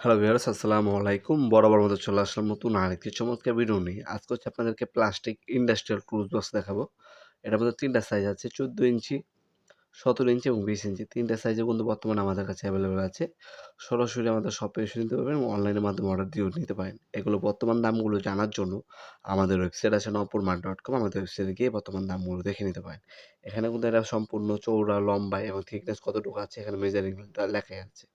Hello viewers, আসসালামু আলাইকুম। বরাবর মতো চলে আসলাম নতুন আরেকটি চমৎকার ভিডিও নিয়ে। আজকে হচ্ছে আপনাদেরকে প্লাস্টিক ইন্ডাস্ট্রিয়াল টুলস বক্স দেখাবো। এটার মধ্যে ৩ টা সাইজ আছে, ১৪ ইঞ্চি, ১৭ ইঞ্চি এবং ২০ ইঞ্চি। ৩ টা সাইজে কিন্তু বর্তমানে আমাদের কাছে অ্যাভেলেবল আছে। সরাসরি আমাদের শপে এসে নিতে পারবেন এবং অনলাইনের মাধ্যমে অর্ডার দিয়েও নিতে পারেন। এগুলো বর্তমান দামগুলো জানার জন্য আমাদের ওয়েবসাইট আছে নপুরমার্ট.com। আমাদের ওয়েবসাইটে গিয়ে বর্তমান দামগুলো দেখে নিতে পারেন। এখানে কিন্তু এটা সম্পূর্ণ চওড়া, লম্বা এবং থিকনেস কতটুকু আছে এখানে মেজারিংটা লেখাই আছে।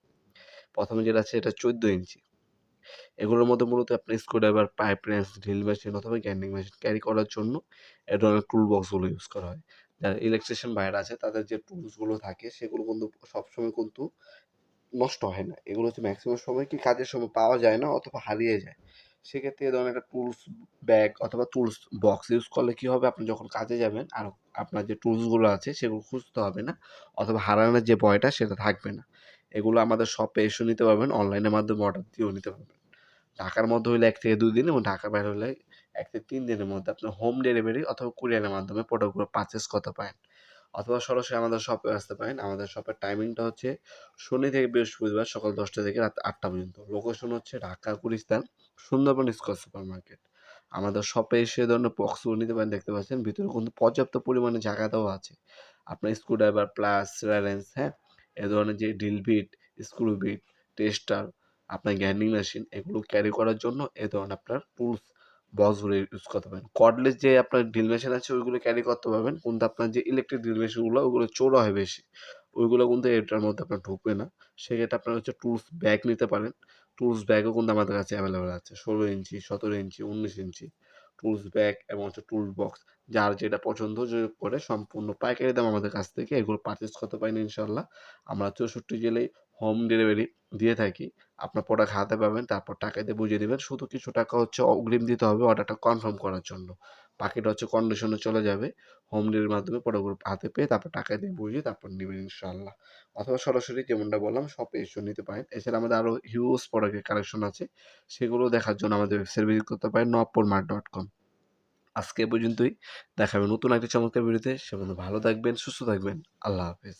১ম এ যেটা আছে এটা ১৪ ইঞ্চি। এগুলোর মধ্যে মূলত আপনি screwdriver, pipe wrench, drill machine অথবা গ্রাইন্ডিং মেশিন ক্যারি করার জন্য এ ধরনের টুল বক্সগুলো ইউজ করা হয়। যারা ইলেকট্রিশিয়ান ভাইয়েরা আছে তাদের যে টুলসগুলো থাকে সেগুলো কিন্তু সবসময় কিন্তু নষ্ট হয় না। এগুলো হচ্ছে ম্যাক্সিমাম সময় কি কাজের সময় পাওয়া যায় না অথবা হারিয়ে যায়। সেক্ষেত্রে এ ধরনের একটা টুলস ব্যাগ অথবা টুলস বক্স ইউজ করলে কি হবে, আপনি যখন কাজে যাবেন আর আপনার যে টুলসগুলো আছে সেগুলো খুঁজতে হবে না অথবা হারানোর যে ভয়টা সেটা থাকবে না। এগুলো আমাদের শপে এসেও নিতে পারবেন, অনলাইনের মাধ্যমে অর্ডার দিয়েও নিতে পারবেন। ঢাকার মধ্যে হইলে ১ থেকে ২ দিন এবং ঢাকার বাইরে হলে ১ থেকে ৩ দিনের মধ্যে আপনার হোম ডেলিভারি অথবা কুরিয়ারের মাধ্যমে প্রোডাক্টগুলো পারচেজ করতে পারেন। অথবা সরাসরি আমাদের শপে আসতে পারেন। আমাদের শপের টাইমিংটা হচ্ছে শনি থেকে বৃহস্পতিবার সকাল ১০টা থেকে রাত ৮টা পর্যন্ত। লোকেশন হচ্ছে Dhaka Gulistan, Sundarban square super market. আমাদের শপে এসে এ ধরনের বক্সগুলো নিতে পারেন, দেখতে পাচ্ছেন ভিতরে কিন্তু পর্যাপ্ত পরিমাণে জায়গা দেওয়া আছে। আপনার স্ক্রুড্রাইভার প্লাস রেলেন্স, হ্যাঁ? এ ধরনের যে drill bit, screw bit, tester, আপনার গ্রাইন্ডিং মেশিন এগুলো ক্যারি করার জন্য এ ধরনের আপনার টুলস বক্সগুলো ইউজ করতে পারেন। কর্ডলেস যে আপনার ড্রিল মেশিন আছে ওইগুলো ক্যারি করতে পারবেন। কিন্তু আপনার যে ইলেকট্রিক ড্রিল মেশিনগুলো ওগুলো চৌড়া হয় বেশি। ওইগুলো কিন্তু এটার মধ্যে আপনার ঢুকবে না। সেক্ষেত্রে আপনার হচ্ছে টুলস ব্যাগ নিতে পারেন। টুলস ব্যাগও কিন্তু আমাদের কাছে অ্যাভেলেবল আছে। ১৬ ইঞ্চি, ১৭ ইঞ্চি, ১৯ ইঞ্চি টুলস ব্যাগ এবং হচ্ছে টুলস বক্স। যার যেটা পছন্দ করে সম্পূর্ণ পাইকারি দাম আমাদের কাছ থেকে এগুলো পারচেজ করতে পারেন ইনশাআল্লাহ। আমরা ৬৪ জেলায় হোম ডেলিভারি দিয়ে থাকি। আপনার প্রোডাক্ট হাতে পাবেন, তারপর টাকা দিয়ে বুঝিয়ে দিবেন। শুধু কিছু টাকা হচ্ছে অগ্রিম দিতে হবে অর্ডারটা কনফার্ম করার জন্য। বাকিটা হচ্ছে কন্ডিশনে চলে যাবে। হোম ডেলিভারির মাধ্যমে প্রোডাক্টগুলো হাতে পেয়ে তারপর টাকা দিয়ে বুঝিয়ে তারপর নিবেন ইনশাআল্লাহ। অথবা সরাসরি যেমনটা বললাম শপে এসেও নিতে পারেন। এছাড়া আমাদের আরও হিউজ প্রোডাক্টের কালেকশন আছে। সেগুলো দেখার জন্য আমাদের ওয়েবসাইট ভিজিট করতে পারেন নপুরমার্ট.com। আজকে এ পর্যন্তই। দেখা হবে নতুন একটা চমৎকার ভিডিওতে। সে পর্যন্ত ভালো থাকবেন, সুস্থ থাকবেন। আল্লাহ হাফেজ।